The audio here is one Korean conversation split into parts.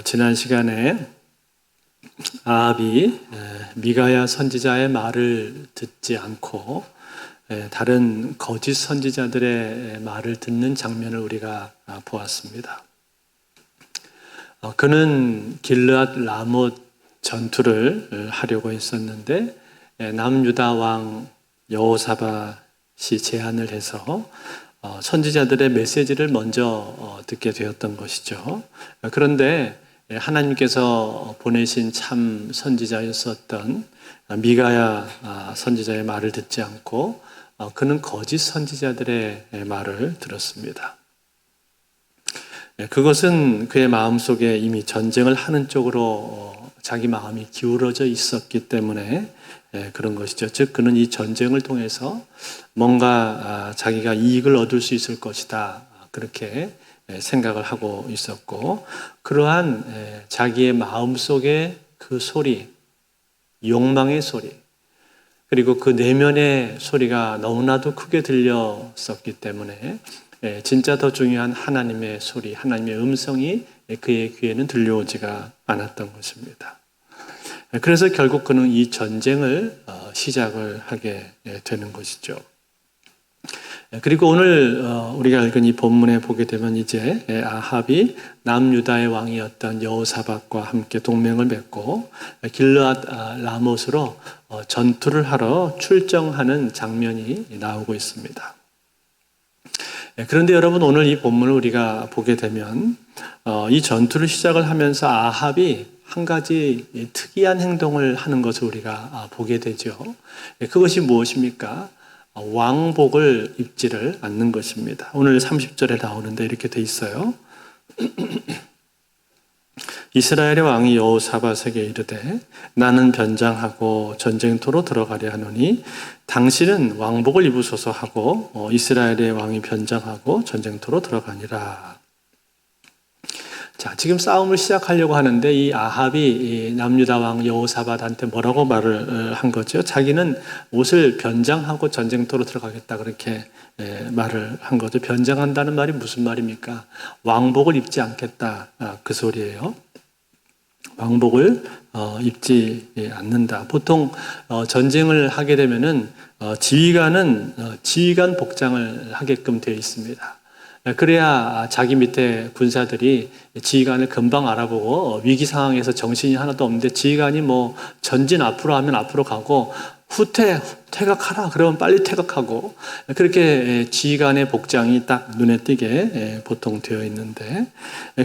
지난 시간에 아합이 미가야 선지자의 말을 듣지 않고 다른 거짓 선지자들의 말을 듣는 장면을 우리가 보았습니다. 그는 길르앗 라못 전투를 하려고 했었는데 남유다 왕 여호사밧이 제안을 해서 선지자들의 메시지를 먼저 듣게 되었던 것이죠. 그런데 하나님께서 보내신 참 선지자였었던 미가야 선지자의 말을 듣지 않고 그는 거짓 선지자들의 말을 들었습니다. 그것은 그의 마음속에 이미 전쟁을 하는 쪽으로 자기 마음이 기울어져 있었기 때문에 그런 것이죠. 즉 그는 이 전쟁을 통해서 뭔가 자기가 이익을 얻을 수 있을 것이다, 그렇게 생각을 하고 있었고, 그러한 자기의 마음속의 그 소리, 욕망의 소리, 그리고 그 내면의 소리가 너무나도 크게 들렸었기 때문에 진짜 더 중요한 하나님의 소리, 하나님의 음성이 그의 귀에는 들려오지가 않았던 것입니다. 그래서 결국 그는 이 전쟁을 시작을 하게 되는 것이죠. 그리고 오늘 우리가 읽은 이 본문에 보게 되면 이제 아합이 남유다의 왕이었던 여호사밧과 함께 동맹을 맺고 길르앗 라못으로 전투를 하러 출정하는 장면이 나오고 있습니다. 그런데 여러분, 오늘 이 본문을 우리가 보게 되면 이 전투를 시작을 하면서 아합이 한 가지 특이한 행동을 하는 것을 우리가 보게 되죠. 그것이 무엇입니까? 왕복을 입지를 않는 것입니다. 오늘 30절에 나오는데 이렇게 돼 있어요. 이스라엘의 왕이 여호사밧에게 이르되 나는 변장하고 전쟁터로 들어가려 하노니 당신은 왕복을 입으소서 하고 이스라엘의 왕이 변장하고 전쟁터로 들어가니라. 자, 지금 싸움을 시작하려고 하는데 이 아합이 이 남유다 왕 여호사밧한테 뭐라고 말을 한 거죠? 자기는 옷을 변장하고 전쟁터로 들어가겠다, 그렇게 말을 한 거죠. 변장한다는 말이 무슨 말입니까? 왕복을 입지 않겠다, 그 소리예요. 왕복을 입지 않는다. 보통 전쟁을 하게 되면은 지휘관은 지휘관 복장을 하게끔 되어 있습니다. 그래야 자기 밑에 군사들이 지휘관을 금방 알아보고 위기 상황에서 정신이 하나도 없는데 지휘관이 뭐 전진 앞으로 하면 앞으로 가고 퇴각하라 그러면 빨리 퇴각하고, 그렇게 지휘관의 복장이 딱 눈에 띄게 보통 되어 있는데,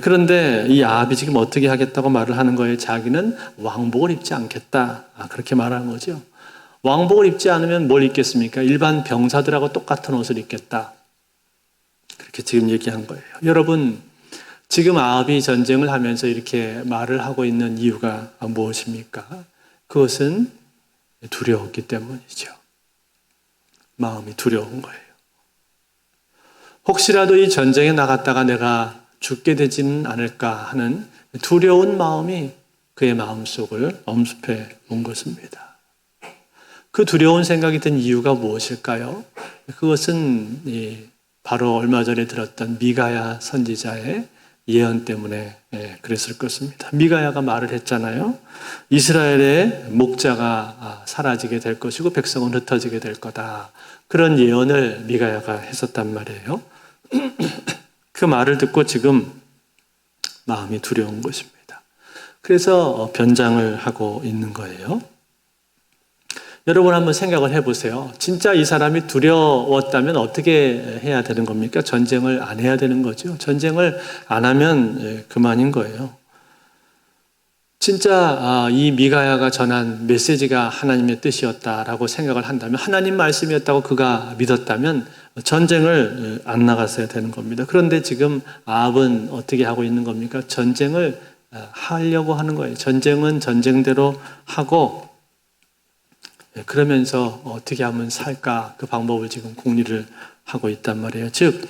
그런데 이 아합이 지금 어떻게 하겠다고 말을 하는 거예요? 자기는 왕복을 입지 않겠다, 그렇게 말하는 거죠. 왕복을 입지 않으면 뭘 입겠습니까? 일반 병사들하고 똑같은 옷을 입겠다, 그렇게 지금 얘기한 거예요. 여러분, 지금 아합이 전쟁을 하면서 이렇게 말을 하고 있는 이유가 무엇입니까? 그것은 두려웠기 때문이죠. 마음이 두려운 거예요. 혹시라도 이 전쟁에 나갔다가 내가 죽게 되지는 않을까 하는 두려운 마음이 그의 마음속을 엄습해 온 것입니다. 그 두려운 생각이 든 이유가 무엇일까요? 그것은 바로 얼마 전에 들었던 미가야 선지자의 예언 때문에 그랬을 것입니다. 미가야가 말을 했잖아요. 이스라엘의 목자가 사라지게 될 것이고 백성은 흩어지게 될 거다. 그런 예언을 미가야가 했었단 말이에요. 그 말을 듣고 지금 마음이 두려운 것입니다. 그래서 변장을 하고 있는 거예요. 여러분 한번 생각을 해보세요. 진짜 이 사람이 두려웠다면 어떻게 해야 되는 겁니까? 전쟁을 안 해야 되는 거죠. 전쟁을 안 하면 그만인 거예요. 진짜 이 미가야가 전한 메시지가 하나님의 뜻이었다라고 생각을 한다면, 하나님 말씀이었다고 그가 믿었다면 전쟁을 안 나갔어야 되는 겁니다. 그런데 지금 아합은 어떻게 하고 있는 겁니까? 전쟁을 하려고 하는 거예요. 전쟁은 전쟁대로 하고 그러면서 어떻게 하면 살까, 그 방법을 지금 궁리를 하고 있단 말이에요. 즉,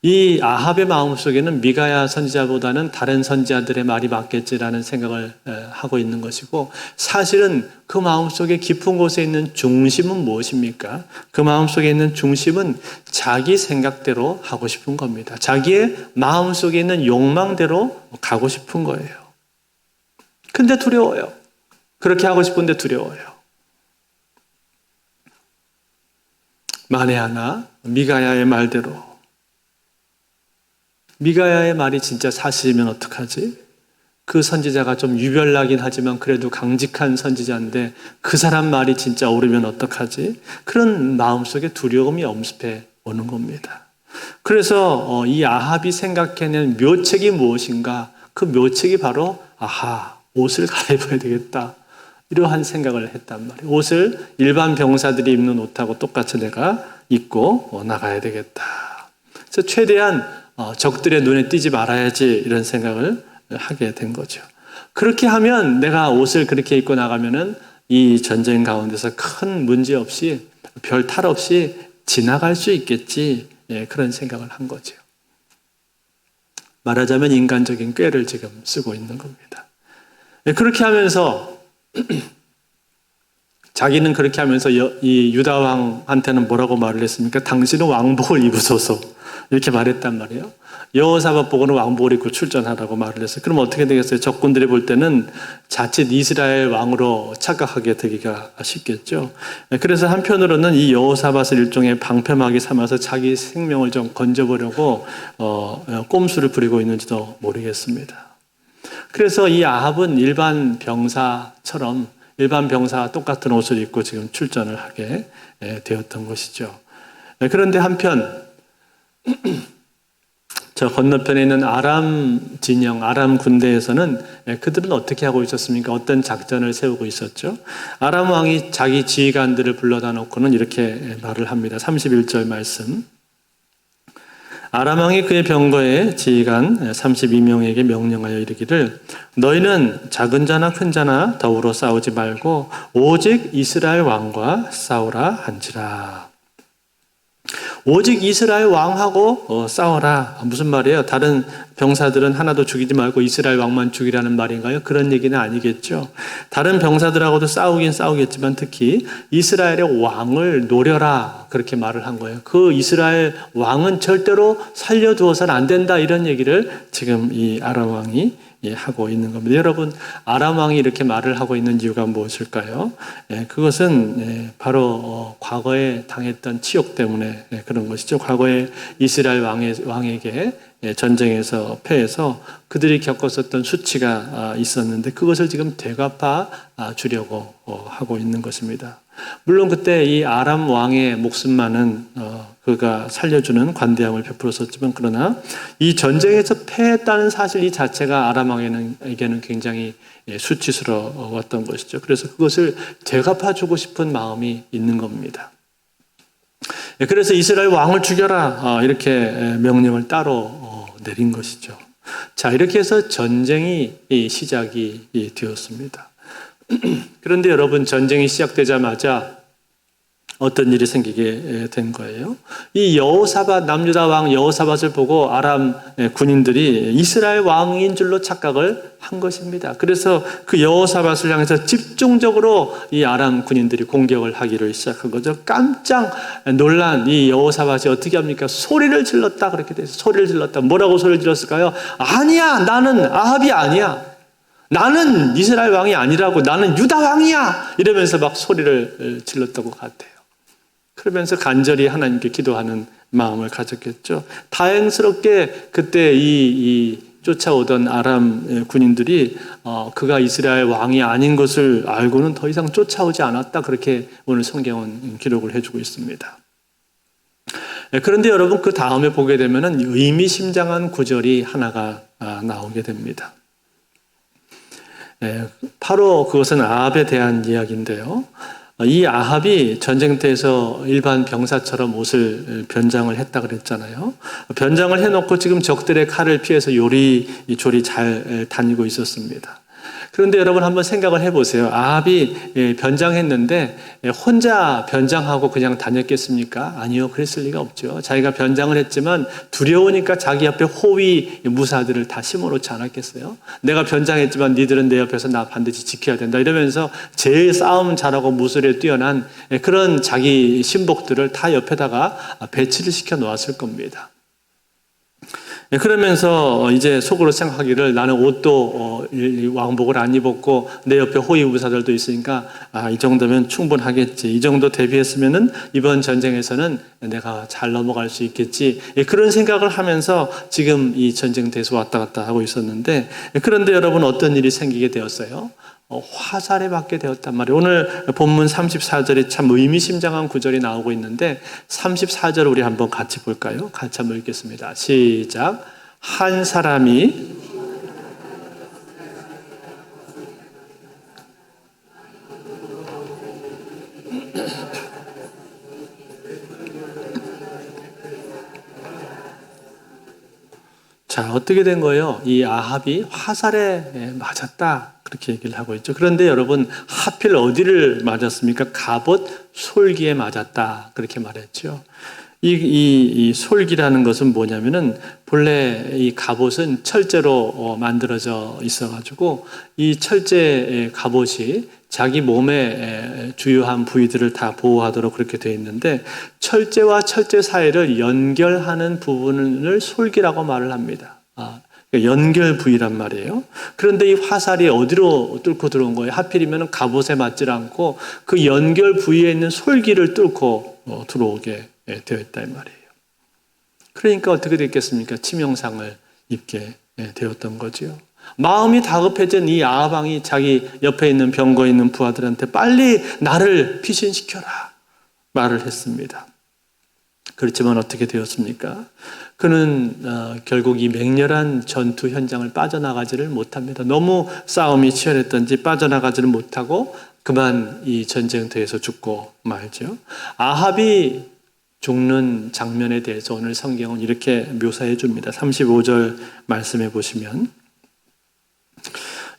이 아합의 마음속에는 미가야 선지자보다는 다른 선지자들의 말이 맞겠지라는 생각을 하고 있는 것이고, 사실은 그 마음속에 깊은 곳에 있는 중심은 무엇입니까? 그 마음속에 있는 중심은 자기 생각대로 하고 싶은 겁니다. 자기의 마음속에 있는 욕망대로 가고 싶은 거예요. 근데 두려워요. 그렇게 하고 싶은데 두려워요. 만에 하나 미가야의 말대로, 미가야의 말이 진짜 사실이면 어떡하지? 그 선지자가 좀 유별나긴 하지만 그래도 강직한 선지자인데 그 사람 말이 진짜 옳으면 어떡하지? 그런 마음속에 두려움이 엄습해 오는 겁니다. 그래서 이 아합이 생각해낸 묘책이 무엇인가? 그 묘책이 바로 옷을 갈아입어야 되겠다. 이러한 생각을 했단 말이에요. 옷을 일반 병사들이 입는 옷하고 똑같이 내가 입고 나가야 되겠다. 그래서 최대한 적들의 눈에 띄지 말아야지 이런 생각을 하게 된 거죠. 그렇게 하면 내가 옷을 그렇게 입고 나가면은 이 전쟁 가운데서 큰 문제 없이 별 탈 없이 지나갈 수 있겠지. 그런 생각을 한 거죠. 말하자면 인간적인 꾀를 지금 쓰고 있는 겁니다. 그렇게 하면서 자기는 그렇게 하면서 이 유다 왕한테는 뭐라고 말을 했습니까? 당신은 왕복을 입으소서 이렇게 말했단 말이에요. 여호사밧 보고는 왕복을 입고 출전하라고 말을 했어요. 그럼 어떻게 되겠어요? 적군들이 볼 때는 자칫 이스라엘 왕으로 착각하게 되기가 쉽겠죠. 그래서 한편으로는 이 여호사밧을 일종의 방패막이 삼아서 자기 생명을 좀 건져보려고 꼼수를 부리고 있는지도 모르겠습니다. 그래서 이 아합은 일반 병사처럼 일반 병사와 똑같은 옷을 입고 지금 출전을 하게 되었던 것이죠. 그런데 한편 저 건너편에 있는 아람 진영, 아람 군대에서는 그들은 어떻게 하고 있었습니까? 어떤 작전을 세우고 있었죠? 아람 왕이 자기 지휘관들을 불러다 놓고는 이렇게 말을 합니다. 31절 말씀. 아람 왕이 그의 병거의 지휘관 32명에게 명령하여 이르기를 너희는 작은 자나 큰 자나 더불어 싸우지 말고 오직 이스라엘 왕과 싸우라 한지라. 오직 이스라엘 왕하고 싸워라. 무슨 말이에요? 다른 병사들은 하나도 죽이지 말고 이스라엘 왕만 죽이라는 말인가요? 그런 얘기는 아니겠죠. 다른 병사들하고도 싸우긴 싸우겠지만 특히 이스라엘의 왕을 노려라. 그렇게 말을 한 거예요. 그 이스라엘 왕은 절대로 살려두어서는 안 된다. 이런 얘기를 지금 이 아람 왕이 하고 있는 겁니다. 여러분, 아람 왕이 이렇게 말을 하고 있는 이유가 무엇일까요? 그것은 바로 과거에 당했던 치욕 때문에 그런 것이죠. 과거에 이스라엘 왕에게 전쟁에서 패해서 그들이 겪었었던 수치가 있었는데 그것을 지금 되갚아 주려고 하고 있는 것입니다. 물론 그때 이 아람 왕의 목숨만은 그가 살려주는 관대함을 베풀었었지만 그러나 이 전쟁에서 패했다는 사실 이 자체가 아람 왕에게는 굉장히 수치스러웠던 것이죠. 그래서 그것을 되갚아주고 싶은 마음이 있는 겁니다. 그래서 이스라엘 왕을 죽여라 이렇게 명령을 따로 내린 것이죠. 자, 이렇게 해서 전쟁이 시작이 되었습니다. 그런데 여러분, 전쟁이 시작되자마자 어떤 일이 생기게 된 거예요? 이 여호사밧, 남유다 왕 여호사밧을 보고 아람 군인들이 이스라엘 왕인 줄로 착각을 한 것입니다. 그래서 그 여호사밧을 향해서 집중적으로 이 아람 군인들이 공격을 하기를 시작한 거죠. 깜짝 놀란 이 여호사밧이 어떻게 합니까? 소리를 질렀다. 그렇게 돼서 소리를 질렀다. 뭐라고 소리를 질렀을까요? 아니야, 나는 아합이 아니야. 나는 이스라엘 왕이 아니라고. 나는 유다 왕이야. 이러면서 막 소리를 질렀다고 같아요. 그러면서 간절히 하나님께 기도하는 마음을 가졌겠죠. 다행스럽게 그때 이 쫓아오던 아람 군인들이 그가 이스라엘 왕이 아닌 것을 알고는 더 이상 쫓아오지 않았다. 그렇게 오늘 성경은 기록을 해주고 있습니다. 그런데 여러분, 그 다음에 보게 되면은 의미심장한 구절이 하나가 나오게 됩니다. 바로 그것은 아합에 대한 이야기인데요. 이 아합이 전쟁터에서 일반 병사처럼 옷을 변장을 했다 그랬잖아요. 변장을 해놓고 지금 적들의 칼을 피해서 요리조리 잘 다니고 있었습니다. 그런데 여러분 한번 생각을 해보세요. 아합이 변장했는데 혼자 변장하고 그냥 다녔겠습니까? 아니요, 그랬을 리가 없죠. 자기가 변장을 했지만 두려우니까 자기 옆에 호위 무사들을 다 심어놓지 않았겠어요? 내가 변장했지만 니들은 내 옆에서 나 반드시 지켜야 된다 이러면서 제일 싸움 잘하고 무술에 뛰어난 그런 자기 신복들을 다 옆에다가 배치를 시켜 놓았을 겁니다. 그러면서 이제 속으로 생각하기를 나는 옷도 왕복을 안 입었고 내 옆에 호위무사들도 있으니까 이 정도면 충분하겠지. 이 정도 대비했으면은 이번 전쟁에서는 내가 잘 넘어갈 수 있겠지. 그런 생각을 하면서 지금 이 전쟁터에서 왔다 갔다 하고 있었는데 그런데 여러분 어떤 일이 생기게 되었어요? 화살에 맞게 되었단 말이에요. 오늘 본문 34절이 참 의미심장한 구절이 나오고 있는데 34절 우리 한번 같이 볼까요? 같이 한번 읽겠습니다. 시작. 한 사람이 자, 어떻게 된 거예요? 이 아합이 화살에 맞았다. 그렇게 얘기를 하고 있죠. 그런데 여러분, 하필 어디를 맞았습니까? 갑옷 솔기에 맞았다. 그렇게 말했죠. 이 솔기라는 것은 뭐냐면은, 본래 이 갑옷은 철제로 만들어져 있어가지고, 이 철제 갑옷이 자기 몸의 주요한 부위들을 다 보호하도록 그렇게 되어 있는데, 철제와 철제 사이를 연결하는 부분을 솔기라고 말을 합니다. 연결 부위란 말이에요. 그런데 이 화살이 어디로 뚫고 들어온 거예요? 하필이면 갑옷에 맞지 않고 그 연결 부위에 있는 솔기를 뚫고 들어오게 되어 있다 이 말이에요. 그러니까 어떻게 됐겠습니까? 치명상을 입게 되었던 거죠. 마음이 다급해진 이 아합 왕이 자기 옆에 있는 병거에 있는 부하들한테 빨리 나를 피신시켜라 말을 했습니다. 그렇지만 어떻게 되었습니까? 그는 결국 이 맹렬한 전투 현장을 빠져나가지를 못합니다. 너무 싸움이 치열했던지 빠져나가지를 못하고 그만 이 전쟁터에서 죽고 말죠. 아합이 죽는 장면에 대해서 오늘 성경은 이렇게 묘사해 줍니다. 35절 말씀해 보시면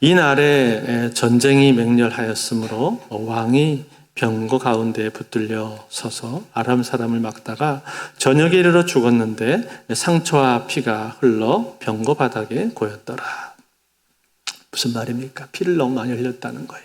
이날에 전쟁이 맹렬하였으므로 왕이 병거 가운데에 붙들려 서서 아람 사람을 막다가 저녁에 이르러 죽었는데 상처와 피가 흘러 병거 바닥에 고였더라. 무슨 말입니까? 피를 너무 많이 흘렸다는 거예요.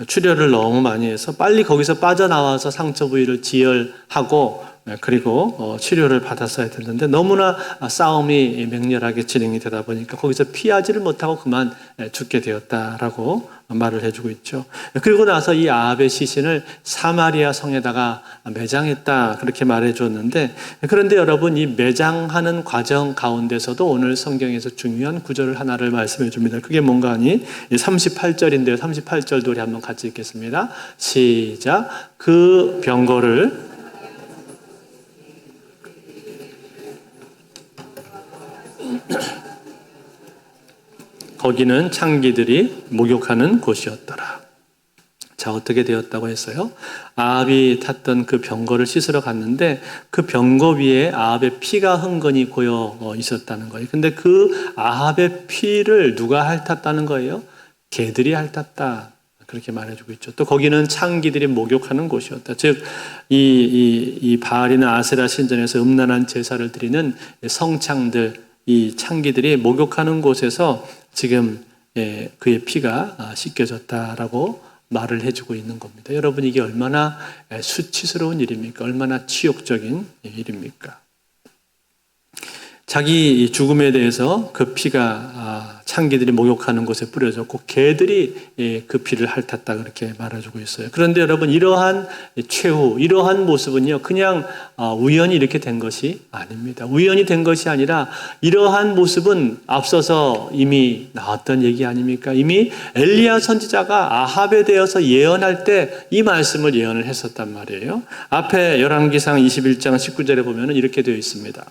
출혈을 너무 많이 해서 빨리 거기서 빠져나와서 상처 부위를 지혈하고 그리고 치료를 받았어야 됐는데 너무나 싸움이 맹렬하게 진행이 되다 보니까 거기서 피하지를 못하고 그만 죽게 되었다라고 말을 해주고 있죠. 그리고 나서 이 아합의 시신을 사마리아 성에다가 매장했다 그렇게 말해 줬는데 그런데 여러분 이 매장하는 과정 가운데서도 오늘 성경에서 중요한 구절을 하나를 말씀해 줍니다. 그게 뭔가 하니 38절인데요. 38절도 우리 한번 같이 읽겠습니다. 시작. 그 병거를 거기는 창기들이 목욕하는 곳이었더라. 자, 어떻게 되었다고 했어요? 아합이 탔던 그 병거를 씻으러 갔는데 그 병거 위에 아합의 피가 흥건히 고여 있었다는 거예요. 근데 그 아합의 피를 누가 핥았다는 거예요? 개들이 핥았다. 그렇게 말해주고 있죠. 또 거기는 창기들이 목욕하는 곳이었다. 즉, 이 바알이나 아세라 신전에서 음란한 제사를 드리는 성창들, 이 창기들이 목욕하는 곳에서 지금 그의 피가 씻겨졌다라고 말을 해주고 있는 겁니다. 여러분 이게 얼마나 수치스러운 일입니까? 얼마나 치욕적인 일입니까? 자기 죽음에 대해서 그 피가 창기들이 목욕하는 곳에 뿌려졌고 개들이 그 피를 핥았다 그렇게 말해주고 있어요. 그런데 여러분 이러한 최후, 이러한 모습은요 그냥 우연히 이렇게 된 것이 아닙니다. 우연히 된 것이 아니라 이러한 모습은 앞서서 이미 나왔던 얘기 아닙니까? 이미 엘리야 선지자가 아합에 대해서 예언할 때 이 말씀을 예언을 했었단 말이에요. 앞에 열왕기상 21장 19절에 보면 이렇게 되어 있습니다.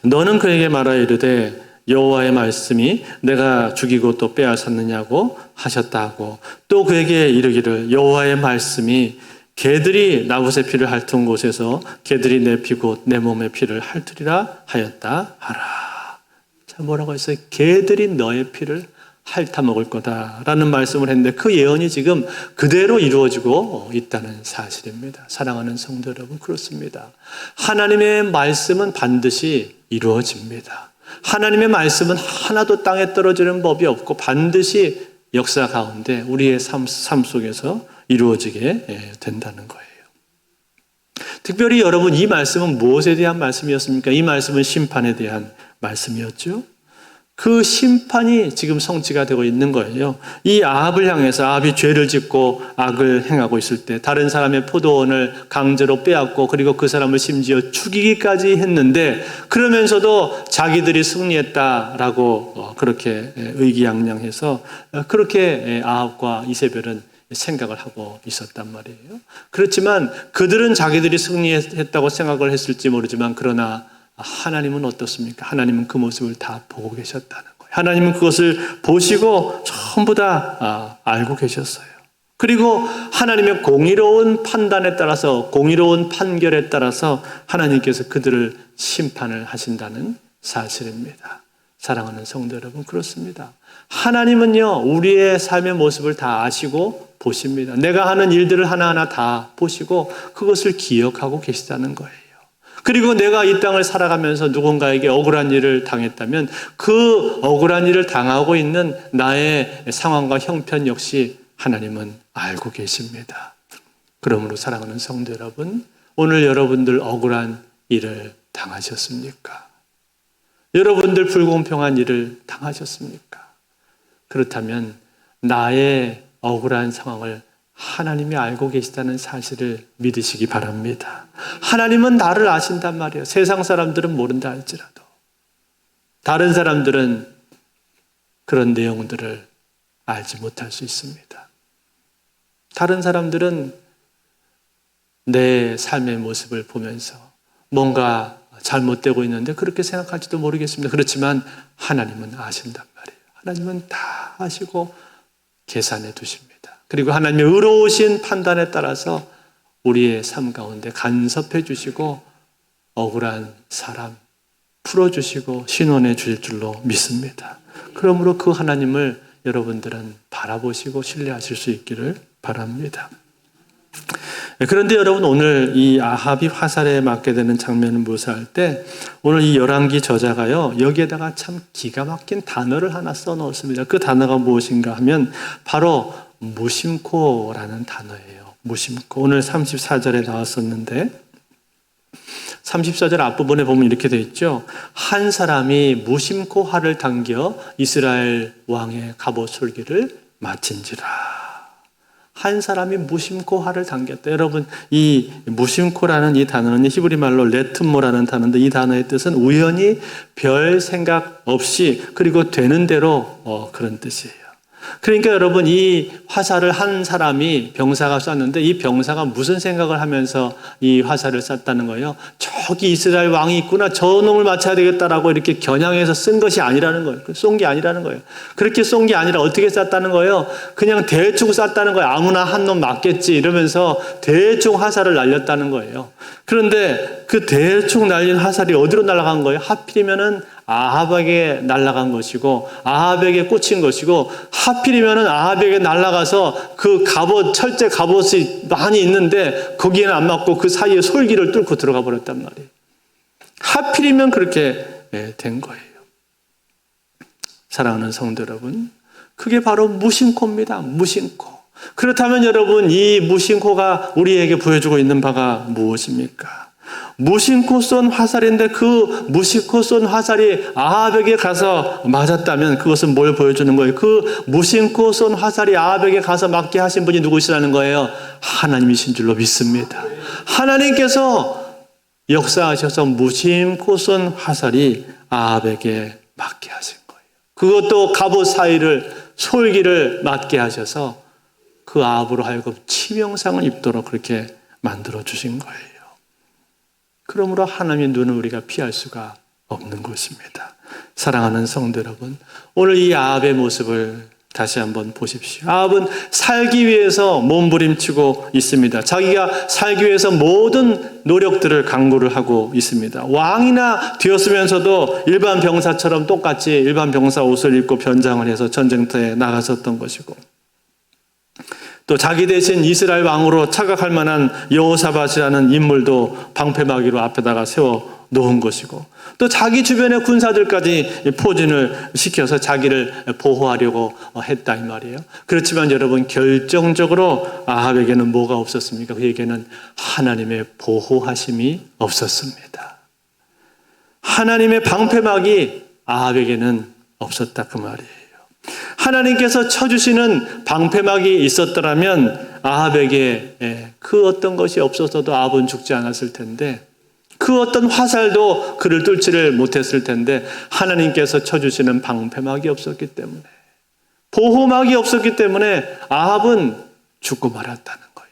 너는 그에게 말하여 이르되 여호와의 말씀이 내가 죽이고 또 빼앗았느냐고 하셨다 하고 또 그에게 이르기를 여호와의 말씀이 개들이 나봇의 피를 핥은 곳에서 개들이 내 피 곧 내 몸의 피를 핥으리라 하였다 하라. 자, 뭐라고 했어요? 개들이 너의 피를 핥아 먹을 거다라는 말씀을 했는데 그 예언이 지금 그대로 이루어지고 있다는 사실입니다. 사랑하는 성도 여러분, 그렇습니다. 하나님의 말씀은 반드시 이루어집니다. 하나님의 말씀은 하나도 땅에 떨어지는 법이 없고 반드시 역사 가운데 우리의 삶 속에서 이루어지게 된다는 거예요. 특별히 여러분, 이 말씀은 무엇에 대한 말씀이었습니까? 이 말씀은 심판에 대한 말씀이었죠. 그 심판이 지금 성취가 되고 있는 거예요. 이 아합을 향해서, 아합이 죄를 짓고 악을 행하고 있을 때 다른 사람의 포도원을 강제로 빼앗고 그리고 그 사람을 심지어 죽이기까지 했는데, 그러면서도 자기들이 승리했다라고 그렇게 의기양양해서 그렇게 아합과 이세벨은 생각을 하고 있었단 말이에요. 그렇지만 그들은 자기들이 승리했다고 생각을 했을지 모르지만, 그러나 하나님은 어떻습니까? 하나님은 그 모습을 다 보고 계셨다는 거예요. 하나님은 그것을 보시고 전부 다 알고 계셨어요. 그리고 하나님의 공의로운 판단에 따라서, 공의로운 판결에 따라서 하나님께서 그들을 심판을 하신다는 사실입니다. 사랑하는 성도 여러분, 그렇습니다. 하나님은요, 우리의 삶의 모습을 다 아시고 보십니다. 내가 하는 일들을 하나하나 다 보시고 그것을 기억하고 계시다는 거예요. 그리고 내가 이 땅을 살아가면서 누군가에게 억울한 일을 당했다면 그 억울한 일을 당하고 있는 나의 상황과 형편 역시 하나님은 알고 계십니다. 그러므로 사랑하는 성도 여러분, 오늘 여러분들 억울한 일을 당하셨습니까? 여러분들 불공평한 일을 당하셨습니까? 그렇다면 나의 억울한 상황을 하나님이 알고 계시다는 사실을 믿으시기 바랍니다. 하나님은 나를 아신단 말이에요. 세상 사람들은 모른다 할지라도. 다른 사람들은 그런 내용들을 알지 못할 수 있습니다. 다른 사람들은 내 삶의 모습을 보면서 뭔가 잘못되고 있는데 그렇게 생각할지도 모르겠습니다. 그렇지만 하나님은 아신단 말이에요. 하나님은 다 아시고 계산해 두십니다. 그리고 하나님의 의로우신 판단에 따라서 우리의 삶 가운데 간섭해 주시고 억울한 사람 풀어주시고 신원해 주실 줄로 믿습니다. 그러므로 그 하나님을 여러분들은 바라보시고 신뢰하실 수 있기를 바랍니다. 그런데 여러분, 오늘 이 아합이 화살에 맞게 되는 장면을 묘사할 때 오늘 이 열왕기 저자가요, 여기에다가 참 기가 막힌 단어를 하나 써놓습니다. 그 단어가 무엇인가 하면 바로 무심코라는 단어예요. 무심코. 오늘 34절에 나왔었는데 34절 앞부분에 보면 이렇게 되어 있죠. 한 사람이 무심코 활을 당겨 이스라엘 왕의 갑옷 솔기를 마친지라. 한 사람이 무심코 활을 당겼다. 여러분, 이 무심코라는 이 단어는 히브리 말로 레트모라는 단어인데, 이 단어의 뜻은 우연히 별 생각 없이 그리고 되는 대로 그런 뜻이에요. 그러니까 여러분, 이 화살을 한 사람이 병사가 쐈는데 이 병사가 무슨 생각을 하면서 이 화살을 쐈다는 거예요? 저기 이스라엘 왕이 있구나, 저 놈을 맞춰야 되겠다라고 이렇게 겨냥해서 쓴 것이 아니라는 거예요. 쏜 게 아니라는 거예요. 그렇게 쏜 게 아니라 어떻게 쐈다는 거예요? 그냥 대충 쐈다는 거예요. 아무나 한 놈 맞겠지 이러면서 대충 화살을 날렸다는 거예요. 그런데 그 대충 날린 화살이 어디로 날아간 거예요? 하필이면은 아합에게 날아간 것이고 아합에게 꽂힌 것이고, 하필이면은 아합에게 날아가서 그 갑옷, 철제 갑옷이 많이 있는데 거기에는 안 맞고 그 사이에 솔기를 뚫고 들어가 버렸단 말이에요. 하필이면 그렇게 된 거예요. 사랑하는 성도 여러분, 그게 바로 무심코입니다. 무심코. 그렇다면 여러분, 이 무심코가 우리에게 보여주고 있는 바가 무엇입니까? 무심코 쏜 화살인데 그 무심코 쏜 화살이 아합에게 가서 맞았다면 그것은 뭘 보여주는 거예요? 그 무심코 쏜 화살이 아합에게 가서 맞게 하신 분이 누구시라는 거예요? 하나님이신 줄로 믿습니다. 하나님께서 역사하셔서 무심코 쏜 화살이 아합에게 맞게 하신 거예요. 그것도 갑옷 사이를, 솔기를 맞게 하셔서 그 아합으로 하여금 치명상을 입도록 그렇게 만들어 주신 거예요. 그러므로 하나님의 눈을 우리가 피할 수가 없는 것입니다. 사랑하는 성도 여러분, 오늘 이 아합의 모습을 다시 한번 보십시오. 아합은 살기 위해서 몸부림치고 있습니다. 자기가 살기 위해서 모든 노력들을 강구를 하고 있습니다. 왕이나 되었으면서도 일반 병사처럼 똑같이 일반 병사 옷을 입고 변장을 해서 전쟁터에 나갔었던 것이고, 또 자기 대신 이스라엘 왕으로 착각할 만한 여호사밧이라는 인물도 방패막이로 앞에다가 세워 놓은 것이고, 또 자기 주변의 군사들까지 포진을 시켜서 자기를 보호하려고 했다 이 말이에요. 그렇지만 여러분, 결정적으로 아합에게는 뭐가 없었습니까? 그에게는 하나님의 보호하심이 없었습니다. 하나님의 방패막이 아합에게는 없었다 그 말이에요. 하나님께서 쳐주시는 방패막이 있었더라면 아합에게 그 어떤 것이 없었어도 아합은 죽지 않았을 텐데, 그 어떤 화살도 그를 뚫지를 못했을 텐데, 하나님께서 쳐주시는 방패막이 없었기 때문에, 보호막이 없었기 때문에 아합은 죽고 말았다는 거예요.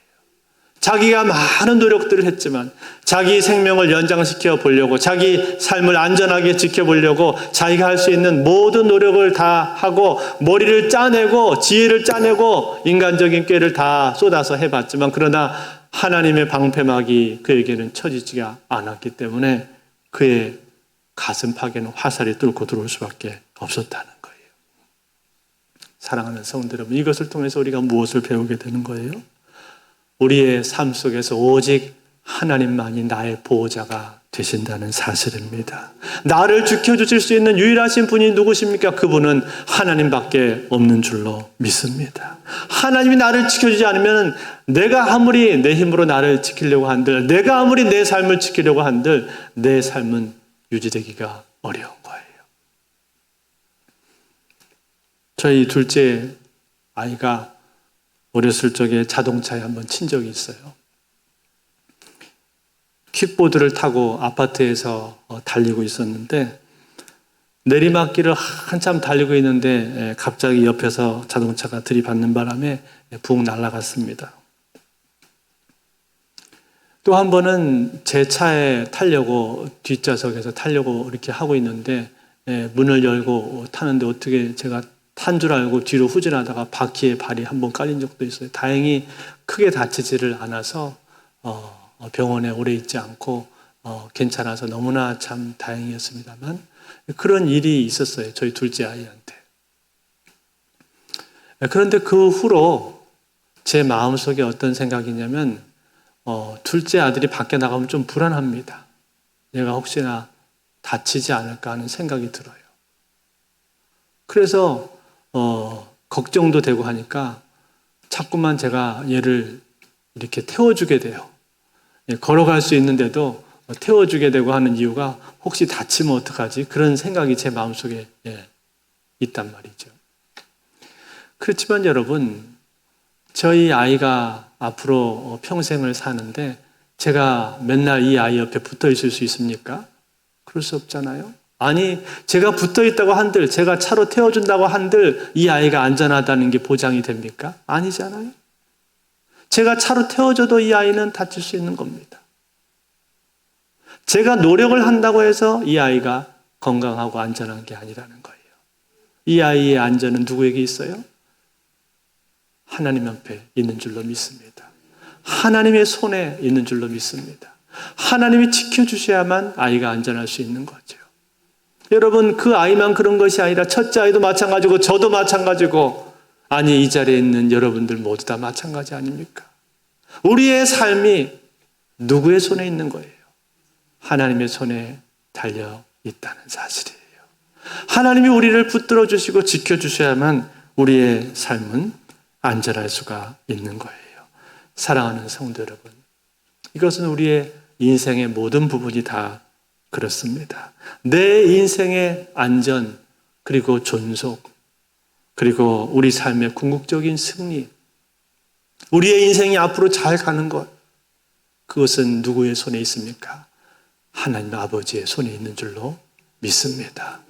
자기가 많은 노력들을 했지만, 자기 생명을 연장시켜 보려고, 자기 삶을 안전하게 지켜보려고 자기가 할 수 있는 모든 노력을 다 하고 머리를 짜내고 지혜를 짜내고 인간적인 꾀를 다 쏟아서 해봤지만, 그러나 하나님의 방패막이 그에게는 쳐지지가 않았기 때문에 그의 가슴팍에는 화살이 뚫고 들어올 수밖에 없었다는 거예요. 사랑하는 성도 여러분, 이것을 통해서 우리가 무엇을 배우게 되는 거예요? 우리의 삶 속에서 오직 하나님만이 나의 보호자가 되신다는 사실입니다. 나를 지켜주실 수 있는 유일하신 분이 누구십니까? 그분은 하나님밖에 없는 줄로 믿습니다. 하나님이 나를 지켜주지 않으면 내가 아무리 내 힘으로 나를 지키려고 한들, 내가 아무리 내 삶을 지키려고 한들 내 삶은 유지되기가 어려운 거예요. 저희 둘째 아이가 어렸을 적에 자동차에 한번 친 적이 있어요. 킥보드를 타고 아파트에서 달리고 있었는데, 내리막길을 한참 달리고 있는데 갑자기 옆에서 자동차가 들이받는 바람에 붕 날아갔습니다. 또 한 번은 제 차에 타려고, 뒷좌석에서 타려고 이렇게 하고 있는데 문을 열고 타는데 어떻게 제가 탄 줄 알고 뒤로 후진하다가 바퀴에 발이 한번 깔린 적도 있어요. 다행히 크게 다치지를 않아서 병원에 오래 있지 않고 괜찮아서 너무나 참 다행이었습니다만, 그런 일이 있었어요. 저희 둘째 아이한테. 그런데 그 후로 제 마음속에 어떤 생각이냐면, 둘째 아들이 밖에 나가면 좀 불안합니다. 얘가 혹시나 다치지 않을까 하는 생각이 들어요. 그래서 걱정도 되고 하니까 자꾸만 제가 얘를 이렇게 태워주게 돼요. 걸어갈 수 있는데도 태워주게 되고 하는 이유가, 혹시 다치면 어떡하지? 그런 생각이 제 마음속에 있단 말이죠. 그렇지만 여러분, 저희 아이가 앞으로 평생을 사는데 제가 맨날 이 아이 옆에 붙어 있을 수 있습니까? 그럴 수 없잖아요. 아니, 제가 붙어 있다고 한들, 제가 차로 태워준다고 한들 이 아이가 안전하다는 게 보장이 됩니까? 아니잖아요. 제가 차로 태워줘도 이 아이는 다칠 수 있는 겁니다. 제가 노력을 한다고 해서 이 아이가 건강하고 안전한 게 아니라는 거예요. 이 아이의 안전은 누구에게 있어요? 하나님 앞에 있는 줄로 믿습니다. 하나님의 손에 있는 줄로 믿습니다. 하나님이 지켜주셔야만 아이가 안전할 수 있는 거죠. 여러분, 그 아이만 그런 것이 아니라 첫째 아이도 마찬가지고 저도 마찬가지고, 아니, 이 자리에 있는 여러분들 모두 다 마찬가지 아닙니까? 우리의 삶이 누구의 손에 있는 거예요? 하나님의 손에 달려 있다는 사실이에요. 하나님이 우리를 붙들어 주시고 지켜주셔야만 우리의 삶은 안전할 수가 있는 거예요. 사랑하는 성도 여러분, 이것은 우리의 인생의 모든 부분이 다 그렇습니다. 내 인생의 안전, 그리고 존속, 그리고 우리 삶의 궁극적인 승리, 우리의 인생이 앞으로 잘 가는 것, 그것은 누구의 손에 있습니까? 하나님 아버지의 손에 있는 줄로 믿습니다.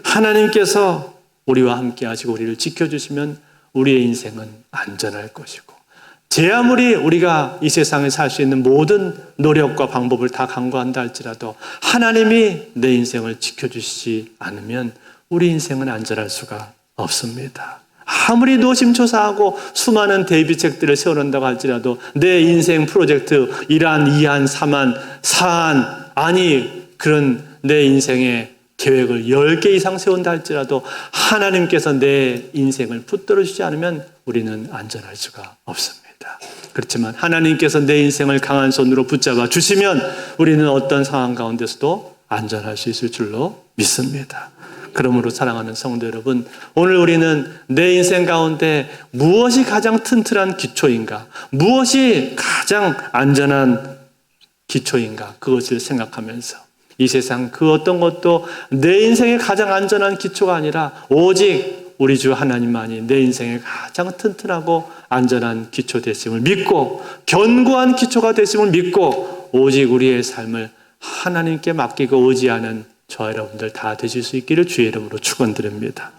하나님께서 우리와 함께 하시고 우리를 지켜주시면 우리의 인생은 안전할 것이고, 제 아무리 우리가 이 세상에 살 수 있는 모든 노력과 방법을 다 강구한다 할지라도 하나님이 내 인생을 지켜주시지 않으면 우리 인생은 안전할 수가 없습니다. 아무리 노심초사하고 수많은 대비책들을 세워놓는다고 할지라도 내 인생 프로젝트 1안, 2안, 3안, 4안, 아니 그런 내 인생의 계획을 10개 이상 세운다 할지라도 하나님께서 내 인생을 붙들어 주지 않으면 우리는 안전할 수가 없습니다. 그렇지만 하나님께서 내 인생을 강한 손으로 붙잡아 주시면 우리는 어떤 상황 가운데서도 안전할 수 있을 줄로 믿습니다. 그러므로 사랑하는 성도 여러분, 오늘 우리는 내 인생 가운데 무엇이 가장 튼튼한 기초인가? 무엇이 가장 안전한 기초인가? 그것을 생각하면서 이 세상 그 어떤 것도 내 인생의 가장 안전한 기초가 아니라 오직 우리 주 하나님만이 내 인생의 가장 튼튼하고 안전한 기초 되심을 믿고 견고한 기초가 되심을 믿고 오직 우리의 삶을 하나님께 맡기고 의지하는 저와 여러분들 다 되실 수 있기를 주의 이름으로 축원드립니다.